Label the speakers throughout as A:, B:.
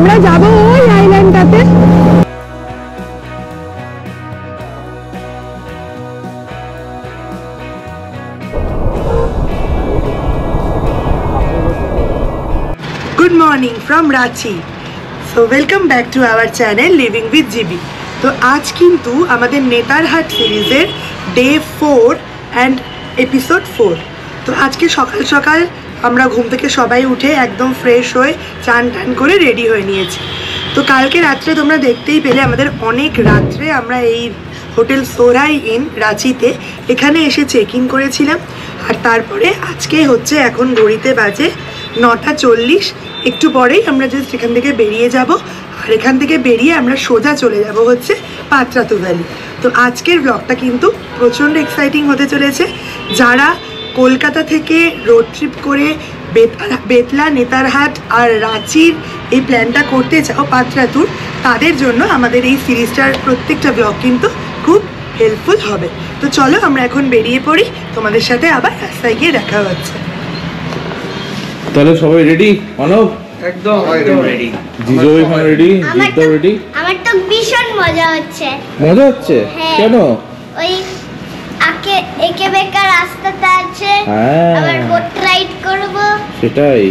A: আমরা যাব ওই আইল্যান্ডটাতে। Good morning from Ranchi. So welcome back to our channel Living with GB. তো আজ কিন্তু আমাদের নেতারহাট সিরিজের ডে 4 অ্যান্ড এপিসোড 4। তো আজকে সকাল সকাল আমরা ঘুম থেকে সবাই উঠে একদম ফ্রেশ হয়ে চান টান করে রেডি হয়ে নিয়েছি। তো কালকে রাত্রে তোমরা দেখতেই পেলে আমাদের অনেক রাত্রে আমরা এই হোটেল সোরাই ইন রাঁচিতে এখানে এসে চেক ইন করেছিলাম। আর তারপরে আজকে হচ্ছে এখন ঘড়িতে বাজে 9:40। একটু পরেই আমরা জাস্ট এখান থেকে বেরিয়ে যাব। আর এখান থেকে বেরিয়ে আমরা সোজা চলে যাব হচ্ছে পাত্রাতু ভ্যালি। তো আজকের ব্লগটা কিন্তু প্রচণ্ড এক্সাইটিং হতে চলেছে। যারা কলকাতা থেকে রোড ট্রিপ করে বেতলা, নেতারহাট আর রাঁচির এই প্ল্যানটা করতে চাও পাত্রাতুর, তাদের জন্য আমাদের এই সিরিজটার প্রত্যেকটা ব্লগ কিন্তু খুব হেল্পফুল হবে। তো চলো আমরা এখন বেরিয়ে পড়ি, তোমাদের সাথে আবার রাস্তায় গিয়ে দেখা হচ্ছে।
B: তাহলে সবাই রেডি? অনব
C: একদম রেডি।
B: জিজো এখানে রেডি, জিজো রেডি।
D: আমার তো ভীষণ মজা হচ্ছে।
B: মজা হচ্ছে? কেন?
D: ওই একে বেকার রাস্তাটা আছে, আবার বোট রাইড করব
B: সেটাই।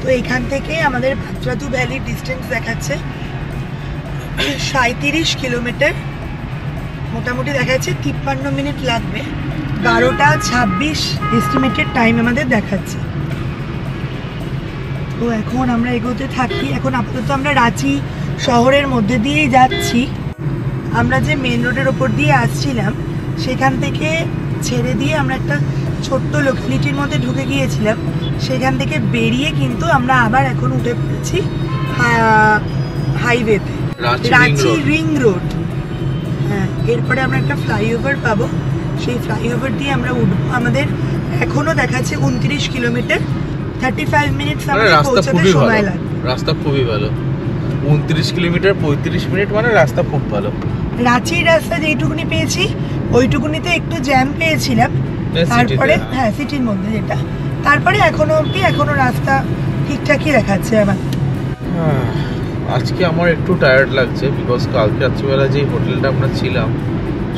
A: তো এখান থেকে আমাদের পাত্রাতু ভ্যালির ডিস্টেন্স দেখাচ্ছে 37 কিলোমিটার, মোটামুটি দেখাচ্ছে 53 মিনিট লাগবে। 12:26 এস্টিমেটেড টাইম আমাদের দেখাচ্ছে। তো এখন আমরা এগোতে থাকি। এখন আপাতত আমরা রাঁচি শহরের মধ্যে দিয়েই যাচ্ছি। আমরা যে মেন রোডের ওপর দিয়ে আসছিলাম সেখান থেকে ছেড়ে দিয়ে আমরা একটা ছোট্ট লোকালিটির মধ্যে ঢুকে গিয়েছিলাম। সেখান থেকে বেরিয়ে কিন্তু আমরা আবার এখন উঠে পড়েছি হাইওয়েতে, রাঁচি রিং রোড। হ্যাঁ, এরপরে আমরা একটা ফ্লাইওভার পাবো, সেই ফ্লাইওভার দিয়ে আমরা উঠবো। আমাদের এখনো দেখাচ্ছে 29 কিলোমিটার, 35 মিনিটস আমাদের পৌঁছাতে সময় লাগবে।
B: রাস্তা খুবই ভালো, 29 কিলোমিটার 35 মিনিট, মানে রাস্তা খুব ভালো।
A: রাঁচির রাস্তা যেইটুকুনি পেয়েছি ওইটুকুনিতে একটু জ্যাম পেয়েছিলাম, তারপরে হ্যাঁ সিটির মধ্যে যেটা, তারপরে এখনো অবধি এখনো রাস্তা ঠিকঠাকই দেখাচ্ছে। আমার
B: আজকে আমার একটু টায়ার্ড লাগছে, বিকজ কালকে রাত্রিবেলা যে হোটেলটা আমরা ছিলাম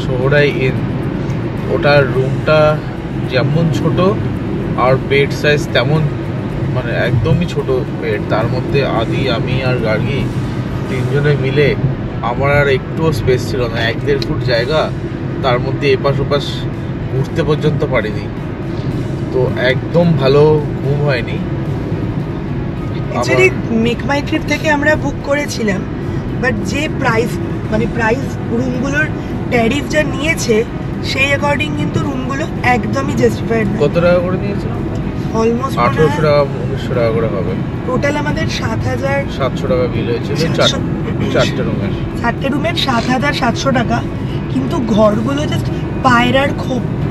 B: সোহরাই ইন, ওটার রুমটা যেমন ছোট আর বেড সাইজ তেমন, মানে একদমই ছোট বেড। তার মধ্যে আদি, আমি আর গার্গী তিনজনে মিলে আমার আর একটুও স্পেস ছিল না। 1-1.5 ফুট জায়গা, তার মধ্যে এপাশ ওপাশ উঠতে পর্যন্ত পারিনি। তো একদম ভালো ঘুম হয়নি।
A: অ্যাকচুয়ালি মেক মাই ট্রিপ থেকে আমরা বুক করেছিলাম, বাট যে প্রাইস রুমগুলোর ট্যারিফ যা নিয়েছে সেই অ্যাকর্ডিং কিন্তু রুমগুলো একদমই জাস্টিফাইড না।
B: কত টাকা করে নিয়েছিল?
A: অলমোস্ট
B: 1800 টাকা 1900 টাকা করে হবে।
A: টোটাল আমাদের 7,700
B: টাকা বিল হয়েছিল চারটে
A: রুমের 7,700 টাকা। কিন্তু ঘরগুলো জাস্ট পায়রার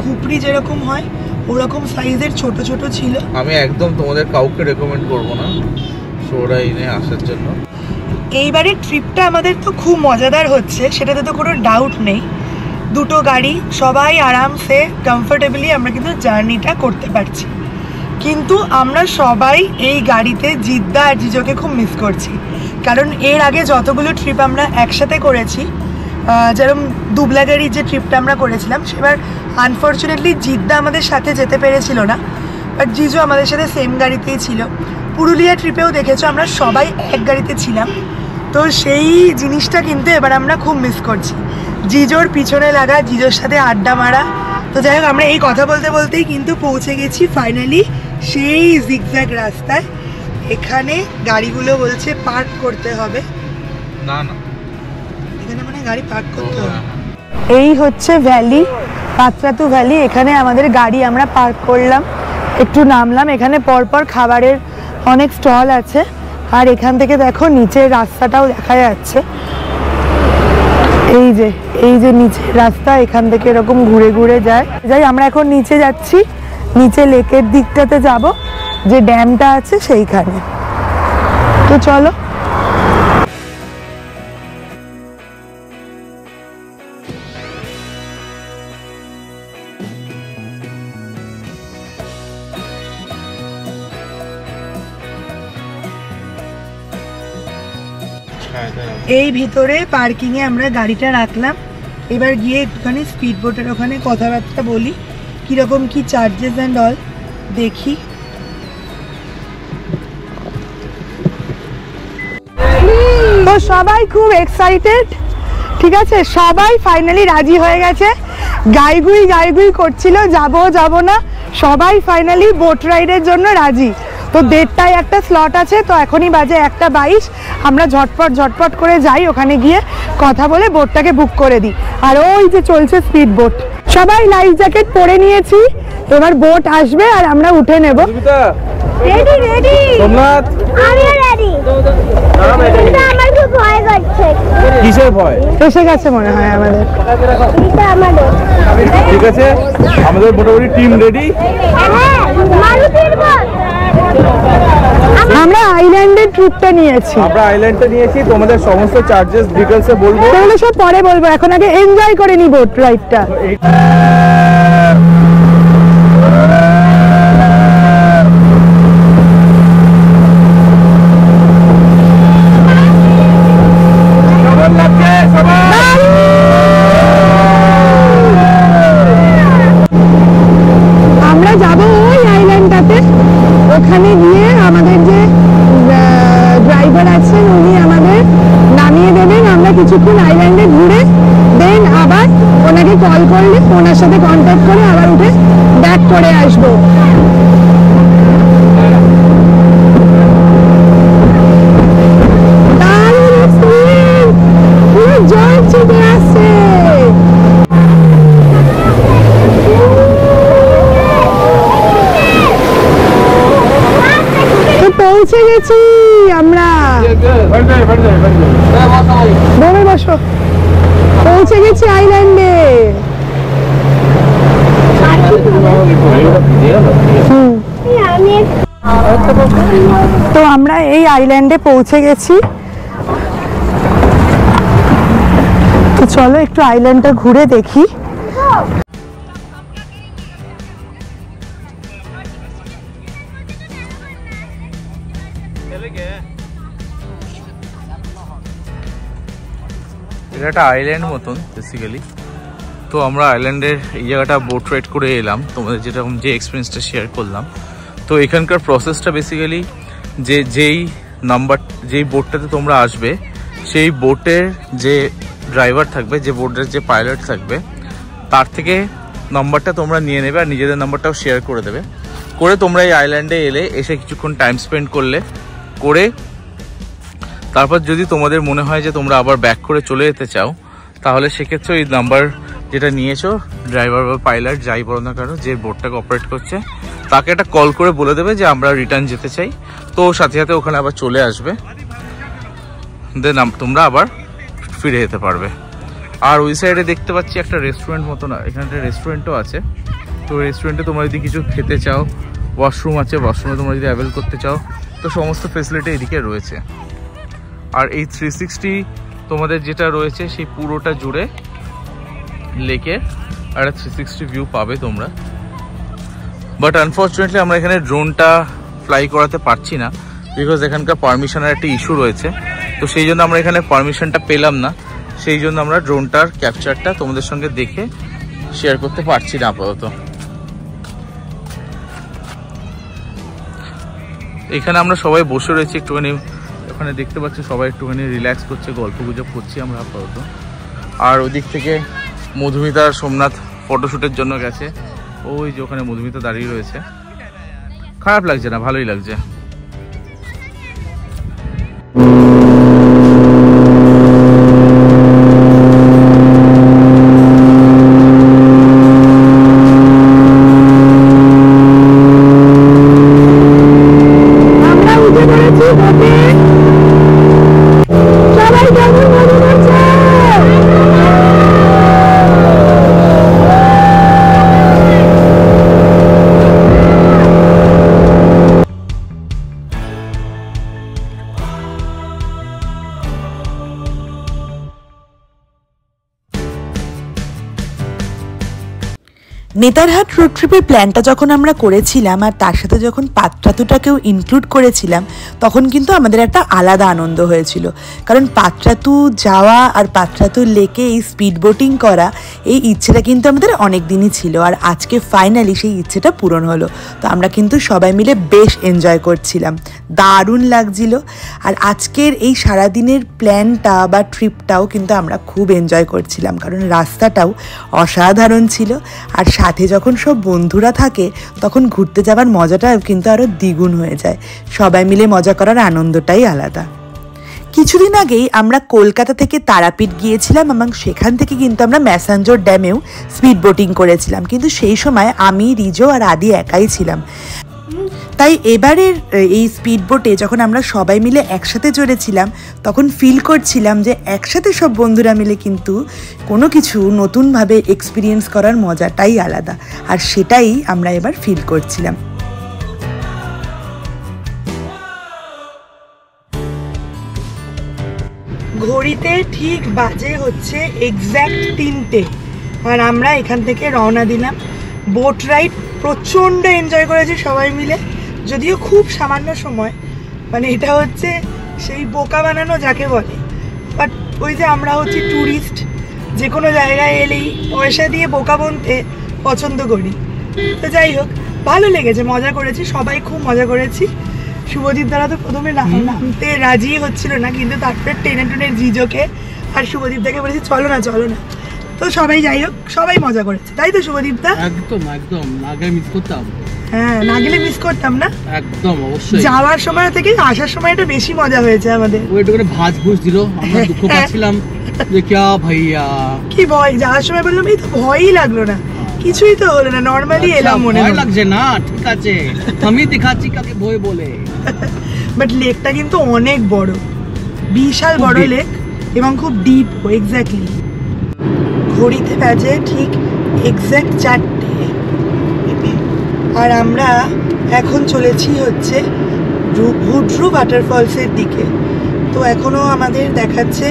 A: খুপড়ি যেরকম হয় ওরকম সাইজের ছোট ছোট ছিল।
B: আমি একদম তোমাদের কাউকে রেকমেন্ড করব না সোহরাইনে আসার জন্য।
A: এইবারের ট্রিপটা আমাদের তো খুব মজাদার হচ্ছে, সেটাতে তো কোনো ডাউট নেই। দুটো গাড়ি, সবাই আরামসে কমফোর্টেবলি আমরা কিন্তু জার্নিটা করতে পারছি। কিন্তু আমরা সবাই এই গাড়িতে জিদ্দা আর জিজোকে খুব মিস করছি, কারণ এর আগে যতগুলো ট্রিপ আমরা একসাথে করেছি, যেরকম দুবলাগাড়ির যে ট্রিপটা আমরা করেছিলাম, সেবার আনফর্চুনেটলি জিদ্দা আমাদের সাথে যেতে পেরেছিল না, বাট জিজো আমাদের সাথে সেম গাড়িতেই ছিল। পুরুলিয়া ট্রিপেও দেখেছো আমরা সবাই এক গাড়িতে ছিলাম। তো সেই জিনিসটা কিন্তু এবার আমরা খুব মিস করছি, জিজোর পিছনে লাগা, জিজোর সাথে আড্ডা মারা। তো যাই হোক, আমরা এই কথা বলতে বলতেই কিন্তু পৌঁছে গেছি ফাইনালি সেই জিগজ্যাগ রাস্তায়। এখানে গাড়িগুলো বলছে পার্ক করতে হবে।
B: না না,
A: এখানে মানে গাড়ি পার্ক করতে হবে। এই হচ্ছে ভ্যালি, পাত্রাতু ভ্যালি। এখানে আমাদের গাড়ি আমরা পার্ক করলাম, একটু নামলাম। এখানে পরপর খাবারের অনেক স্টল আছে, আর এখান থেকে দেখো নিচের রাস্তাটাও দেখা যাচ্ছে। এই যে নিচের রাস্তা, এখান থেকে এরকম ঘুরে ঘুরে যাই। আমরা এখন নিচে যাচ্ছি, নিচে লেকের দিকটাতে যাব, যে ড্যামটা আছে সেইখানে। তো চলো। এই ভিতরে পার্কিং এ আমরা গাড়িটা রাখলাম। এবার গিয়ে একটুখানি স্পিড বোটের ওখানে কথাবার্তা বলি, কিরকম কি চার্জেস অ্যান্ড অল দেখি। তো সবাই খুব এক্সাইটেড, ঠিক আছে, সবাই ফাইনালি রাজি হয়ে গেছে। গাইগুই করছিল যাব না, সবাই ফাইনালি বোট রাইডের জন্য রাজি। তো 1:30টায় একটা স্লট আছে, তো এখনই বাজে 1:22। আমরা ঝটপট করে যাই, ওখানে গিয়ে কথা বলে বোটটাকে বুক করে দিই। আর ওই যে চলছে স্পিড বোট, সবাই লাইফ জ্যাকেট পরে নিয়েছি। এবার বোট আসবে আর আমরা উঠে নেব। রেডি
D: সোমনাথ, আমি রেডি। কিন্তু আমার খুব ভয় করছে।
B: কিসের ভয়?
A: এসে গেছে মনে হয় আমাদের।
D: এটা আমাদের।
B: ঠিক আছে, আমাদের মোটামুটি টিম রেডি।
D: হ্যাঁ, মারুতির বোট।
A: আমরা আইল্যান্ডের ট্রিপটা নিয়েছি।
B: তোমাদের সমস্ত চার্জেস ডিটেইলসে বলবো,
A: তাহলে সব পরে বলবো, এখন আগে এনজয় করে নি বোট রাইডটা। আমরা যাব ওই আইল্যান্ডটাতে, ওখানে গিয়ে আমাদের যে ড্রাইভার আছেন উনি আমাদের নামিয়ে দেবেন। আমরা কিছুক্ষণ আইল্যান্ডে ঘুরে দেন আবার ওনাকে কল করলে ওনার সাথে কন্ট্যাক্ট করে আবার উঠে ব্যাক করে আসবো। জল চলে আসছে। পৌঁছে গেছি আমরা, বসো, পৌঁছে গেছি আইল্যান্ডে। তো আমরা এই আইল্যান্ডে পৌঁছে গেছি। তো চলো একটু আইল্যান্ডটা ঘুরে দেখি।
B: এটা একটা আইল্যান্ড মতন বেসিক্যালি। তো আমরা আইল্যান্ডের এই জায়গাটা বোট রাইড করে এলাম, তোমাদের যেরকম যে এক্সপিরিয়েন্সটা শেয়ার করলাম। তো এখানকার প্রসেসটা বেসিক্যালি যেই বোটটাতে তোমরা আসবে, সেই বোটের যে ড্রাইভার থাকবে, যে বোটের যে পাইলট থাকবে, তার থেকে নাম্বারটা তোমরা নিয়ে নেবে আর নিজেদের নাম্বারটাও শেয়ার করে দেবে। করে তোমরা এই আইল্যান্ডে এসে কিছুক্ষণ টাইম স্পেন্ড করে তারপর যদি তোমাদের মনে হয় যে তোমরা আবার ব্যাক করে চলে যেতে চাও, তাহলে সেক্ষেত্রে এই নাম্বার যেটা নিয়েছো, ড্রাইভার বা পাইলট যাই বলো না কেন, যে বোটটাকে অপারেট করছে, তাকে একটা কল করে বলে দেবে যে আমরা রিটার্ন যেতে চাই। তো সাথে সাথে ওখানে আবার চলে আসবে, দেন তোমরা আবার ফিরে যেতে পারবে। আর ওই সাইডে দেখতে পাচ্ছি একটা রেস্টুরেন্ট মতো, না এখানে একটা রেস্টুরেন্টও আছে। তো রেস্টুরেন্টে তোমরা যদি কিছু খেতে চাও, ওয়াশরুম আছে, ওয়াশরুমে তোমরা যদি অ্যাভেল করতে চাও, তো সমস্ত ফেসিলিটি এদিকে রয়েছে। আর এই 360 তোমাদের যেটা রয়েছে সেই পুরোটা জুড়ে লেকের একটা 360 ভিউ পাবে তোমরা। বাট আনফর্চুনেটলি আমরা এখানে ড্রোনটা ফ্লাই করাতে পারছি না, বিকজ এখানকার পারমিশনের একটা ইস্যু রয়েছে। তো সেই জন্য আমরা এখানে পারমিশনটা পেলাম না, সেই জন্য আমরা ড্রোনটার ক্যাপচারটা তোমাদের সঙ্গে দেখে শেয়ার করতে পারছি না আপাতত। এখানে আমরা সবাই বসে রয়েছি একটুখানি, ওখানে দেখতে পাচ্ছি সবাই একটুখানি রিল্যাক্স করছে, গল্প গুজব করছি আমরা আপাতত। আর ওদিক থেকে মধুমিতা আর সোমনাথ ফটোশ্যুটের জন্য গেছে, ওই যে ওখানে মধুমিতা দাঁড়িয়ে রয়েছে। খারাপ লাগছে না, ভালোই লাগছে।
A: নেতারহাট রোড ট্রিপের প্ল্যানটা যখন আমরা করেছিলাম আর তার সাথে যখন পাত্রাতুটাকেও ইনক্লুড করেছিলাম তখন কিন্তু আমাদের একটা আলাদা আনন্দ হয়েছিল। কারণ পাত্রাতু যাওয়া আর পাত্রাতু লেকে এই স্পিড বোটিং করা এই ইচ্ছেটা কিন্তু আমাদের অনেক দিনই ছিল, আর আজকে ফাইনালি সেই ইচ্ছেটা পূরণ হলো। তো আমরা কিন্তু সবাই মিলে বেশ এনজয় করছিলাম, দারুণ লাগছিল। আর আজকের এই সারাদিনের প্ল্যানটা বা ট্রিপটাও কিন্তু আমরা খুব এনজয় করছিলাম, কারণ রাস্তাটাও অসাধারণ ছিল। আর সাথে যখন সব বন্ধুরা থাকে তখন ঘুরতে যাওয়ার মজাটাও কিন্তু আরও দ্বিগুণ হয়ে যায়। সবাই মিলে মজা করার আনন্দটাই আলাদা। কিছুদিন আগেই আমরা কলকাতা থেকে তারাপীঠ গিয়েছিলাম এবং সেখান থেকে কিন্তু আমরা ম্যাসাঞ্জোর ড্যামেও স্পিড বোটিং করেছিলাম, কিন্তু সেই সময় আমি, রিজো আর আদি একাই ছিলাম। তাই এবারের এই স্পিড বোটে যখন আমরা সবাই মিলে একসাথে চড়েছিলাম তখন ফিল করছিলাম যে একসাথে সব বন্ধুরা মিলে কিন্তু কোনো কিছু নতুনভাবে এক্সপিরিয়েন্স করার মজাটাই আলাদা, আর সেটাই আমরা এবার ফিল করছিলাম। ঘড়িতে ঠিক বাজে হচ্ছে এক্স্যাক্ট 3টে, আর আমরা এখান থেকে রওনা দিলাম। বোট রাইড প্রচণ্ড এনজয় করেছি সবাই মিলে, যদিও খুব সামান্য সময়, মানে এটা হচ্ছে সেই বোকা বানানো যাকে বলে। বাট ওই যে আমরা হচ্ছে ট্যুরিস্ট, যে কোনো জায়গায় এলেই পয়সা দিয়ে বোকা বনতে পছন্দ করি। তো যাই হোক, ভালো লেগেছে, মজা করেছি, সবাই খুব মজা করেছি। শুভদীপ দ্বারা তো প্রথমে নামতে রাজি হচ্ছিল না, কিন্তু তারপরে টেনে টুনে জিজোকে আর শুভদীপ দাকে বলেছি চলো না চলো না। তো সবাই যাই হোক, সবাই মজা করেছে, তাই তো শুভদীপ দা?
C: একদম একদম, না গেলে মিস করতাম।
A: হ্যাঁ, না গেলে মিস করতাম না,
C: একদম অবশ্যই।
A: যাওয়ার সময় থেকে আসার সময়টা বেশি মজা হয়েছে আমাদের।
C: ওই একটু করে ভাজ ভুজ দিল, আমরা দুঃখ পাচ্ছিলাম যে কিয়া ভাইয়া
A: কি ভয়, যাওয়ার সময় বললাম এই তো ভয়ই লাগলো না, কিছুই তো হলো না, নর্মালি এলাম মনে হয়।
C: ভয় লাগছে না, ঠিক আছে, আমি দেখাচ্ছি কাকে ভয় বলে।
A: বাট লেকটা কিন্তু অনেক বড়, বিশাল বড় লেক এবং খুব ডিপ। এক্স্যাক্টলি ঘড়িতে বাজে ঠিক এক্স্যাক্ট 4টে, আর আমরা এখন চলেছি হচ্ছে হুড্রু ওয়াটারফলসের দিকে। তো এখনও আমাদের দেখাচ্ছে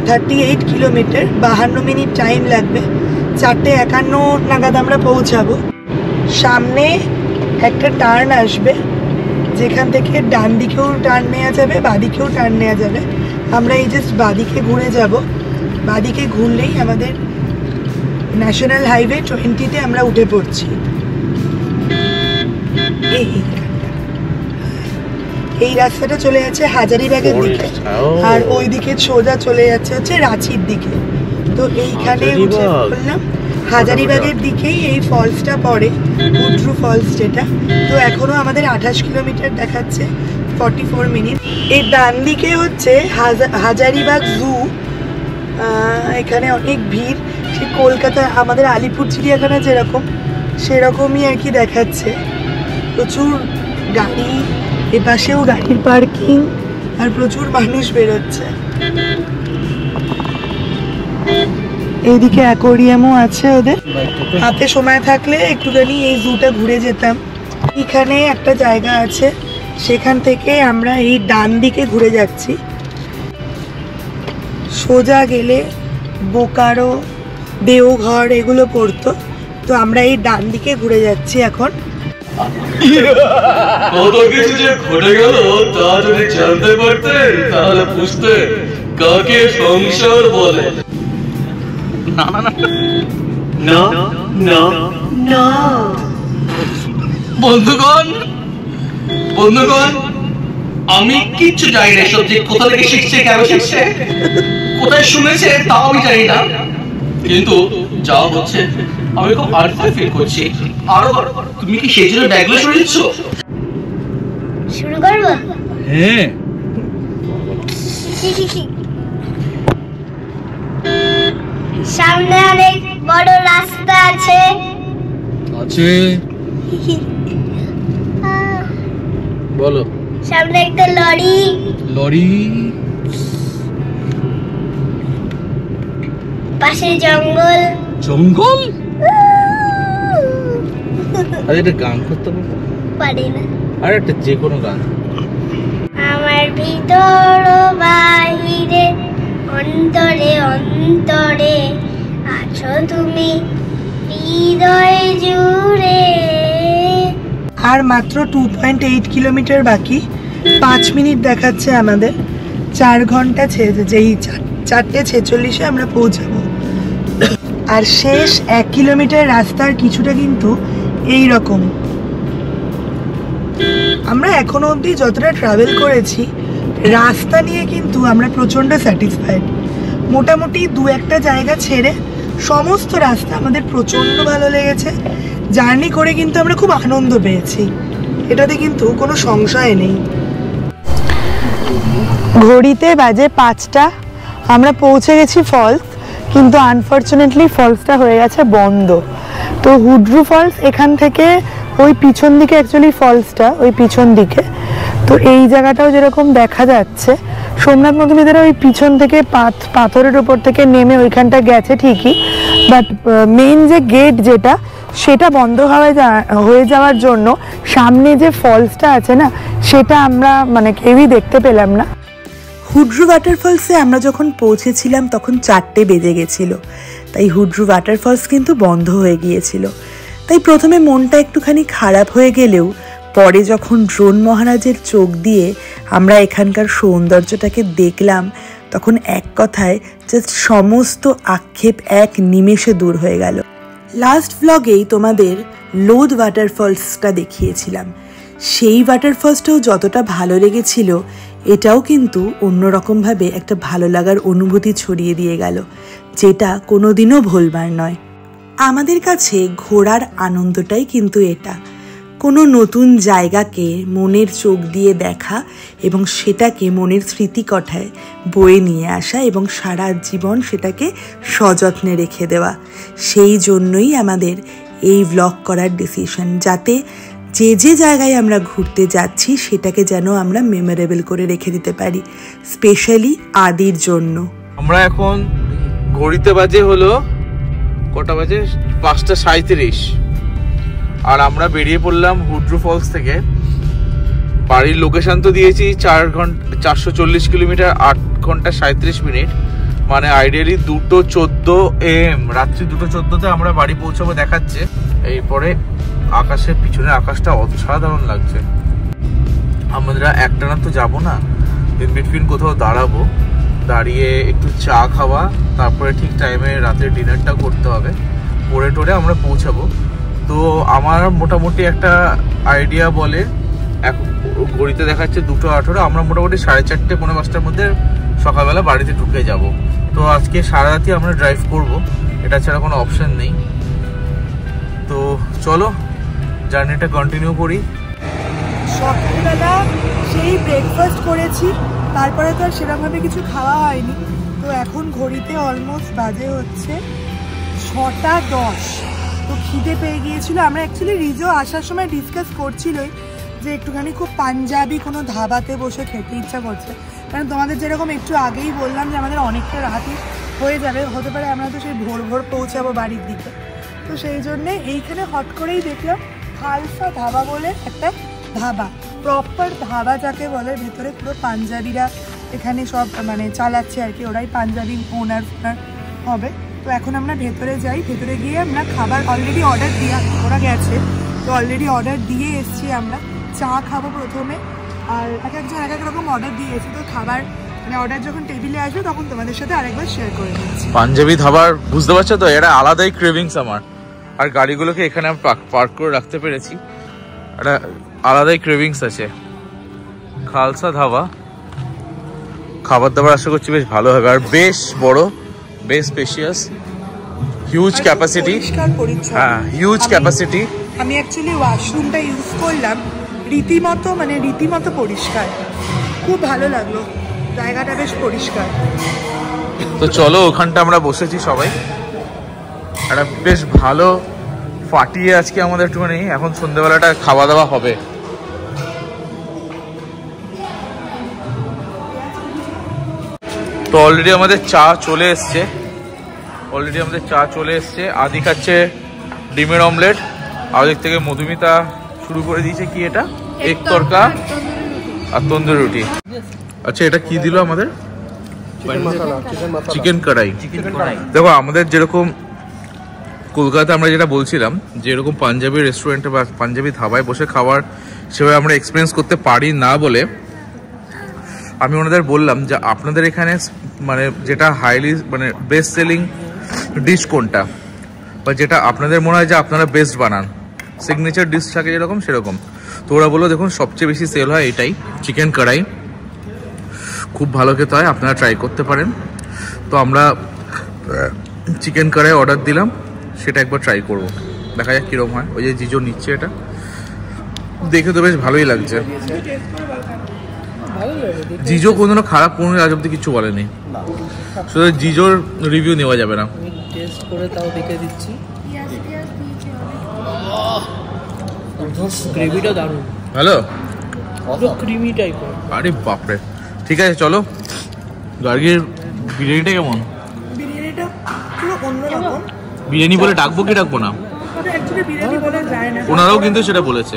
A: 38 কিলোমিটার, 52 মিনিট টাইম লাগবে। 4:51 নাগাদ আমরা পৌঁছাবো। সামনে একটা টার্ন আসবে যেখান থেকে ডান দিকেও টার্ন নেওয়া যাবে, বাদিকেও টার্ন নেওয়া যাবে। আমরা এই জাস্ট বাদিকে ঘুরে যাব, বাদিকে ঘুরলেই আমাদের ন্যাশনাল হাইওয়ে 20-তে আমরা উঠে পড়ছি। এই রাস্তাটা চলে যাচ্ছে হাজারিবাগের দিকে, আর ওই দিকে সোজা চলে যাচ্ছে হচ্ছে রাঁচির দিকে। তো এইখানে উঠে বললাম হাজারিবাগের দিকেই এই ফলসটা পড়ে, হুড্রু ফলস যেটা। তো এখনো আমাদের 28 কিলোমিটার দেখাচ্ছে, 44 মিনিট। এই ডান দিকে হচ্ছে হাজারিবাগ জু, এখানে অনেক ভিড়, সে কলকাতা আমাদের আলিপুর চিড়িয়াখানা যেরকম সেরকমই আর কি দেখাচ্ছে। প্রচুর গাড়ি, এপাশেও গাড়ির পার্কিং, আর প্রচুর মানুষ বেরোচ্ছে। এইদিকে অ্যাকোয়ারিয়ামও আছে ওদের। হাতে সময় থাকলে একটুখানি এই জুটা ঘুরে যেতাম। এখানে একটা জায়গা আছে, সেখান থেকে আমরা এই ডান দিকে ঘুরে যাচ্ছি। সোজা গেলে বোকারো, দেওঘর এগুলো পড়তো। তো আমরা এই ডান দিকে ঘুরে যাচ্ছি এখন।
E: কত কিছু যে ঘটে গেল তা যদি জানতে পারতে তাহলে বুঝতে কাকে সংসার বলে।
C: না না
E: না না
A: না
E: বন্ধুগণ, বন্ধুগণ, আমি কিচ্ছু জানি না এসব, যে কোথা থেকে শিখছে, কেন শিখছে, কোথায় শুনেছে তাও আমি জানি না, কিন্তু যা হচ্ছে আমি খুব আনফেয়ার ফিল করছি। আরো তুমি কি সেই জন্য ব্যাগগুলো সরে দিচ্ছ?
D: শুরু করবো?
C: হ্যাঁ,
D: সামনে অনেক বড় রাস্তা আছে।
C: আছে বলো।
D: সামনে একটা লরি,
C: লরি,
D: পাশে জঙ্গল।
C: জঙ্গল। আরে একটা গান করতে
D: পারি না,
C: আর একটা যে কোনো গান।
D: আমার ভিতর বাহিরে অন্তরে অন্তরে আছো তুমি, হৃদয় জুড়ে।
A: আর মাত্র 2.8 কিলোমিটার বাকি, 5 মিনিট দেখাচ্ছে আমাদের, 4 ঘন্টা যেই 4:46 আমরা পৌঁছাবো। আর শেষ 1 কিলোমিটার রাস্তার কিছুটা কিন্তু এই রকম। আমরা এখনো অবধি যতটা ট্রাভেল করেছি রাস্তা নিয়ে কিন্তু আমরা প্রচণ্ড স্যাটিসফাইড। মোটামুটি 2-1টা জায়গা ছেড়ে সমস্ত রাস্তা আমাদের প্রচণ্ড ভালো লেগেছে। জার্নি করে কিন্তু আমরা খুব আনন্দ পেয়েছি, এটাতে কিন্তু কোনো সংশয় নেই। ঘড়িতে বাজে 5টা, আমরা পৌঁছে গেছি ফলস, কিন্তু আনফর্চুনেটলি ফলসটা হয়ে গেছে বন্ধ। তো হুড্রু ফলস এখান থেকে ওই পিছন দিকে, অ্যাকচুয়ালি ফলসটা ওই পিছন দিকে। তো এই জায়গাটাও যেরকম দেখা যাচ্ছে, সোমনাথ মধুমিতারা ওই পিছন থেকে পাথরের উপর থেকে নেমে ওইখানটা গেছে ঠিকই, বাট মেইন যে গেট যেটা, সেটা বন্ধ হয়ে যাওয়ার জন্য সামনে যে ফলসটা আছে না, সেটা আমরা মানে কেউই দেখতে পেলাম না। হুড্রু ওয়াটারফলসে আমরা যখন পৌঁছেছিলাম তখন 4টে বেজে গেছিলো, তাই হুড্রু ওয়াটারফলস কিন্তু বন্ধ হয়ে গিয়েছিল। তাই প্রথমে মনটা একটুখানি খারাপ হয়ে গেলেও পরে যখন ড্রোন মহারাজের চোখ দিয়ে আমরা এখানকার সৌন্দর্যটাকে দেখলাম, তখন এক কথায় জাস্ট সমস্ত আক্ষেপ এক নিমেষে দূর হয়ে গেল। লাস্ট ভ্লগেই তোমাদের লোদ ওয়াটারফলসটা দেখিয়েছিলাম, সেই ওয়াটারফলসটাও যতটা ভালো লেগেছিল, এটাও কিন্তু অন্যরকমভাবে একটা ভালো লাগার অনুভূতি ছড়িয়ে দিয়ে গেল, যেটা কোনোদিনও ভুলবার নয়। আমাদের কাছে ঘোরার আনন্দটাই কিন্তু এটা, কোনো নতুন জায়গাকে মনের চোখ দিয়ে দেখা এবং সেটাকে মনের স্মৃতিকথায় বয়ে নিয়ে আসা এবং সারা জীবন সেটাকে সযত্নে রেখে দেওয়া। সেই জন্যই আমাদের এই ভ্লগ করার ডিসিশন, যাতে যে জায়গায় আমরা ঘুরতে যাচ্ছি সেটাকে যেন আমরা মেমোরেবল করে রেখে দিতে পারি, স্পেশালি আদির জন্য।
B: আমরা এখন ঘড়িতে বাজে হলো কটা বাজে, 5:37, আর আমরা বেরিয়ে পড়লাম হুড্রু ফলস থেকে। বাড়ির লোকেশন তো দিয়েছি 440 কিলোমিটার, 8 ঘন্টা 37 মিনিট, মানে আইডিয়ালি 2:14 AM, রাত্রি 2:14-তে আমরা বাড়ি পৌঁছাবো দেখাচ্ছে। এরপরে আকাশের পিছনে আকাশটা অসাধারণ লাগছে। আমরা একটানা তো যাবো না, ইন বিটুইন কোথাও দাঁড়াবো, দাঁড়িয়ে একটু চা খাওয়া, তারপরে ঠিক টাইমে রাতের ডিনারটা করতে হবে, করে টোরে আমরা পৌঁছাবো। তো আমার মোটামুটি একটা আইডিয়া বলে, এখন ঘড়িতে দেখাচ্ছে 2:18, আমরা মোটামুটি 4:30 পৌনে 5টার মধ্যে সকালবেলা বাড়িতে ঢুকে যাব। তো আজকে সারা রাতই আমরা ড্রাইভ করব, এটা ছাড়া কোনো অপশন নেই। তো চলো জার্নিটা কন্টিনিউ করি।
A: সকালবেলা সেই ব্রেকফাস্ট করেছি, তারপরে তো আর সেরকমভাবে কিছু খাওয়া হয়নি। তো এখন ঘড়িতে অলমোস্ট বাজে হচ্ছে 6:10। তো খিদে পেয়ে গিয়েছিল। আমরা অ্যাকচুয়ালি রিজো আসার সময় ডিসকাস করছিলই যে একটুখানি খুব পাঞ্জাবি কোনো ধাবাতে বসে খেতে ইচ্ছা করছে, কারণ তোমাদের যেরকম একটু আগেই বললাম যে আমাদের অনেকটা রাতই হয়ে যাবে, হতে পারে আমরা তো সেই ভোর পৌঁছাবো বাড়ির দিকে। তো সেই জন্যে এইখানে হট করেই দেখলাম খালসা ধাবা বলে একটা ধাবা, প্রপার ধাবা যাকে বলে, ভেতরে পুরো পাঞ্জাবিরা এখানে সব মানে চালাচ্ছে আর কি, ওরাই পাঞ্জাবি ওনার হবে। তো এখন আমরা ভেতরে যাই, ভেতরে গিয়ে আমরা খাবার অলরেডি অর্ডার দিয়ে, ওরা গেছে তো অলরেডি অর্ডার দিয়ে এসছি। আমরা চা খাবো প্রথমে, আর এক একজন এক এক রকম অর্ডার দিয়ে এসেছি। তো খাবার মানে অর্ডার যখন টেবিলে আসবে তখন তোমাদের সাথে আরেকবার শেয়ার করে দিচ্ছি।
B: পাঞ্জাবি ধাবার বুঝতে পারছো তো, এটা আলাদাই ক্রেভিংস আমার। আর গাড়িগুলোকে এখানে আমি পার্ক করে রাখতে পেরেছি, একটা আলাদাই ক্রেভিংস আছে। খালসা ধাবা, খাবার দাবার আশা করছি বেশ ভালো হবে, আর বেশ বড়, বেশ স্পেশিয়াস, হিউজ ক্যাপাসিটি। হ্যাঁ, হিউজ ক্যাপাসিটি।
A: আমি অ্যাকচুয়ালি ওয়াশরুমটা ইউজ করলাম, রীতিমতো পরিষ্কার, খুব ভালো লাগলো, জায়গাটা বেশ পরিষ্কার।
B: তো চলো, ওখানটা আমরা বসেছি সবাই, একটা বেশ ভালো ফাটিয়ে আজকে আমাদের একটুখানি এখন সন্ধ্যেবেলাটা খাওয়া দাওয়া হবে। তো অলরেডি আমাদের চা চলে এসছে, আদি খাচ্ছে ডিমের অমলেট, আর দিক থেকে মধুমিতা শুরু করে দিয়েছে কি এটা, এগ তরকা আর তন্দুরি রুটি। আচ্ছা, এটা কি দিল আমাদের? চিকেন কড়াই। দেখো, আমাদের যেরকম কলকাতা আমরা যেটা বলছিলাম যে এরকম পাঞ্জাবি রেস্টুরেন্টে বা পাঞ্জাবি ধাবায় বসে খাবার সেভাবে আমরা এক্সপিরিয়েন্স করতে পারি না বলে আমি ওনাদের বললাম যে আপনাদের এখানে মানে যেটা হাইলি মানে বেস্ট সেলিং ডিশ কোনটা, বা যেটা আপনাদের মনে হয় যে আপনারা বেস্ট বানান, সিগনেচার ডিশ থাকে যেরকম সেরকম। তো ওরা বললো দেখুন সবচেয়ে বেশি সেল হয় এটাই, চিকেন কড়াই, খুব ভালো খেতে হয়, আপনারা ট্রাই করতে পারেন। তো আমরা চিকেন কড়াই অর্ডার দিলাম, সেটা একবার ট্রাই করব, দেখা যাক কীরকম হয়। ওই যে জিজো নিচ্ছে, এটা দেখে তো বেশ ভালোই লাগছে। জিজো কোনোদিনও খারাপ কোনো আজ অব্দি কিছু বলেনি, শুধু জিজোর রিভিউ নেওয়া যাবে না।
C: টেস্ট করে তাও দেখে দিচ্ছি। গ্রেভিটা দারুণ,
B: হ্যালো,
C: ক্রিমি টাইপের।
B: আরে বাপরে, ঠিক আছে চলো। গার্গির বিরিয়ানিটা কেমন?
A: বিরিয়ানিটা পুরো অন্যরকম।
B: বিরিয়ানি বলে ডাকবো কি ডাকবো না?
A: অ্যাকচুয়ালি বিরিয়ানি বলা যায় না,
B: ওনারাও কিন্তু সেটা বলেছে।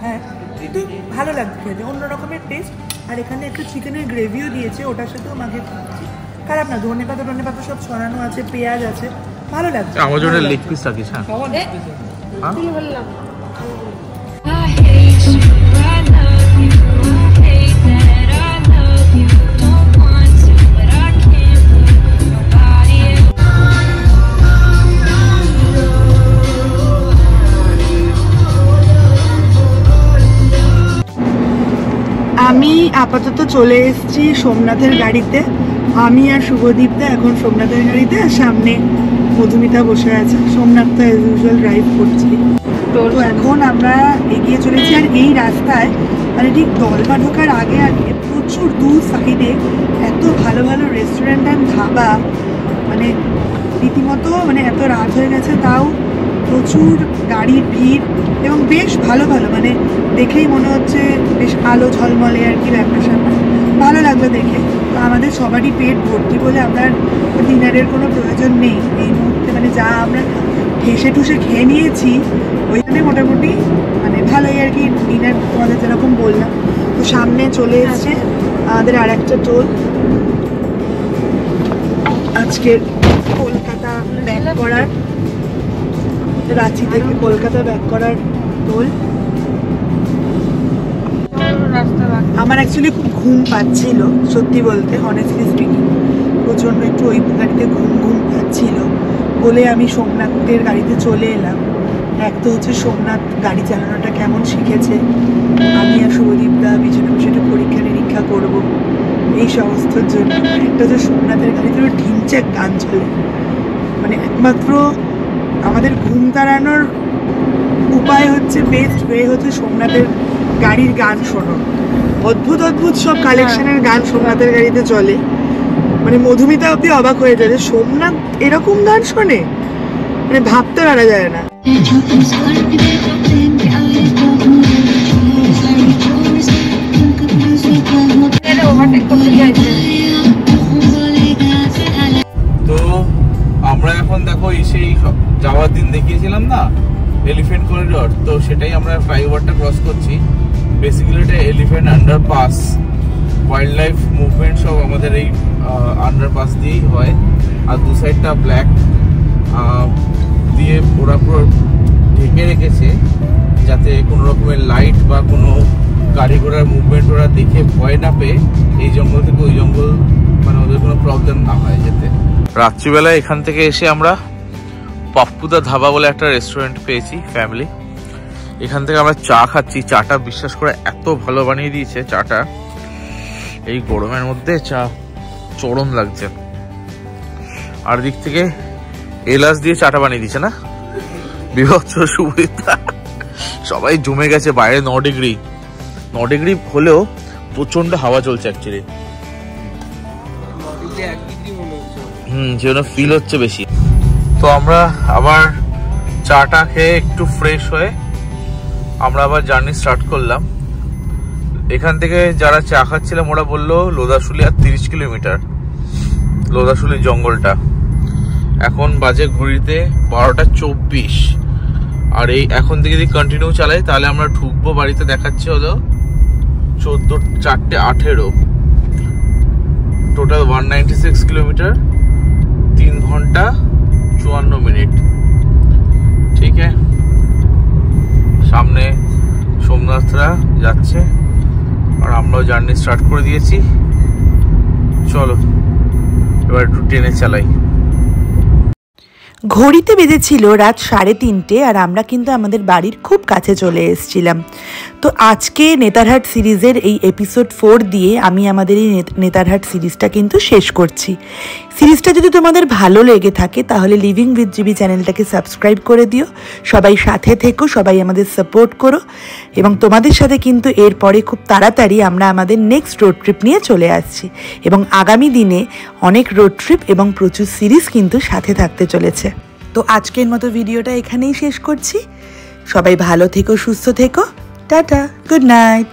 A: হ্যাঁ, কিন্তু ভালো লাগছে খেতে, অন্য রকমের টেস্ট। আর এখানে একটু চিকেনের গ্রেভিও দিয়েছে, ওটার সাথেও মাখিয়ে খাচ্ছি। খারাপ না, ধনে পাতা সব ছড়ানো আছে, পেঁয়াজ আছে, ভালো লাগছে।
B: আমার জন্য লেগ পিস রাখিস। হ্যাঁ,
F: I hate you, I love you, I hate that I love you. Don't want to, but I can't put nobody else.
A: আমি আপাতত চলে এসেছি সোমনাথের গাড়িতে। আমি আর শুভদীপদা এখন সোমনাথের গাড়িতে, আর সামনে মধুমিতা বসে আছে। সোমনাথ তো অ্যাজ ইউজুয়াল ড্রাইভ করছি। তো এখন আমরা এগিয়ে চলেছি, আর এই রাস্তায় মানে ঠিক দলমা ঢোকার আগে আগে প্রচুর দু সাইডে এত ভালো ভালো রেস্টুরেন্ট অ্যান্ড ধাবা, মানে রীতিমতো মানে এত রাত হয়ে গেছে তাও প্রচুর গাড়ির ভিড়, এবং বেশ ভালো ভালো, মানে দেখেই মনে হচ্ছে বেশ আলো ঝলমলে আর কি ব্যাপার স্যাপার, ভালো লাগলো দেখে। তো আমাদের সবারই পেট ভর্তি বলে আমরা ডিনারের কোনো প্রয়োজন নেই এই মুহূর্তে, মানে যা আমরা ঠেসে ঠুসে খেয়ে নিয়েছি ওইখানে মোটামুটি মানে ভালোই আর কি ডিনার, তোমাদের যেরকম বললাম। তো সামনে চলে এসছে আমাদের আর একটা টোল, আজকের কলকাতা ব্যাক করার, রাঁচি থেকে কলকাতা ব্যাক করার টোল। আমার অ্যাকচুয়ালি খুব ঘুম পাচ্ছিল, সত্যি বলতে অনেস্টলি স্পিকিং, প্রচণ্ড একটু ওই গাড়িতে ঘুম পাচ্ছিল বলে আমি সোমনাথের গাড়িতে চলে এলাম। এক তো হচ্ছে সোমনাথ গাড়ি চালানোটা কেমন শিখেছে, আমি আর শুভদীপদা পিছনে বসে একটু পরীক্ষা নিরীক্ষা করবো এই সমস্তর জন্য। একটা হচ্ছে সোমনাথের গাড়িতে ঢিমচ্যাক গান চলে, মানে একমাত্র আমাদের ঘুম তাড়ানোর উপায় হচ্ছে, বেস্ট ওয়ে হচ্ছে সোমনাথের গাড়ির গান শোনো। অদ্ভুত অদ্ভুত সব কালেকশনের গান সোমনাথের গাড়িতে চলে, মানে মধুমিতা অব্দি অবাক হয়ে যায় যে সোমনাথ এরকম গান শোনে, মানে ভাবতে পারা যায় না।
B: তো আমরা এখন দেখো সেই যাওয়ার দিন দেখিয়েছিলাম না এলিফ্যান্ট করিডোর, তো সেটাই আমরা ফ্লাইওভারটা ক্রস করছি। বেসিক্যালি এটা elephant underpass, wild life movement সব আমাদের এই আন্ডারপাস দিয়েই হয়। আর দু সাইডটা ব্ল্যাক দিয়ে ওরা পুরো ঢেকে রেখেছে যাতে কোনো রকমের লাইট বা কোনো গাড়ি ঘোড়ার মুভমেন্ট ওরা দেখে ভয় না পেয়ে এই জঙ্গল থেকে ওই জঙ্গল মানে ওদের কোনো প্রবলেম না হয় যেতে। রাত্রিবেলা এখান থেকে এসে আমরা পাপ্পুদা ধাবা বলে একটা রেস্টুরেন্ট পেয়েছি ফ্যামিলি, এখান থেকে আমরা চা খাচ্ছি। চাটা বিশ্বাস করে এত ভালো বানিয়ে দিয়েছে, চাটা এই গরমের মধ্যে চা চরম লাগছে। আর দিক থেকে এলাচ দিয়ে চাটা বানিয়ে দিচ্ছে না, বিভৎস সুবিধা। সবাই জমে গেছে বাইরে, 9 ডিগ্রি হলেও প্রচন্ড হাওয়া চলছে অ্যাকচুয়ালি, যেন ফিল হচ্ছে বেশি। তো আমরা আবার চাটা খেয়ে একটু ফ্রেশ হয়ে আমরা আবার জার্নি স্টার্ট করলাম। এখান থেকে যারা চা খাচ্ছিলাম ওরা বললো লোদাশুলি আর 30 কিলোমিটার, লোদাশুলি জঙ্গলটা। এখন বাজে ঘড়িতে 12:24, আর এই এখন থেকে যদি কন্টিনিউ চালাই তাহলে আমরা ঢুকবো বাড়িতে দেখাচ্ছে হলো 4:18, টোটাল 196 কিলোমিটার, 3 ঘন্টা 54 মিনিট। ঠিক আছে, সামনে সোমনাথরা যাচ্ছে আর আমরাও জার্নি স্টার্ট করে দিয়েছি। চলো এবার একটু ট্রেনে চালাই।
A: ঘড়িতে বেজেছিল রাত 3:30 আর আমরা কিন্তু আমাদের বাড়ির খুব কাছে চলে এসেছিলাম। তো আজকে নেতারহাট সিরিজের এই এপিসোড 4 দিয়ে আমি আমাদের এই নেতারহাট সিরিজটা কিন্তু শেষ করছি। সিরিজটা যদি তোমাদের ভালো লেগে থাকে তাহলে লিভিং উইথ জিবি চ্যানেলটাকে সাবস্ক্রাইব করে দিও। সবাই সাথে থেকো, সবাই আমাদের সাপোর্ট করো এবং তোমাদের সাথে কিন্তু এরপরে খুব তাড়াতাড়ি আমরা আমাদের নেক্সট রোড ট্রিপ নিয়ে চলে আসছি এবং আগামী দিনে অনেক রোড ট্রিপ এবং প্রচুর সিরিজ কিন্তু সাথে থাকতে চলেছে। তো আজকের মতো ভিডিওটা এখানেই শেষ করছি। সবাই ভালো থেকো, সুস্থ থেকো, টাটা, গুড নাইট।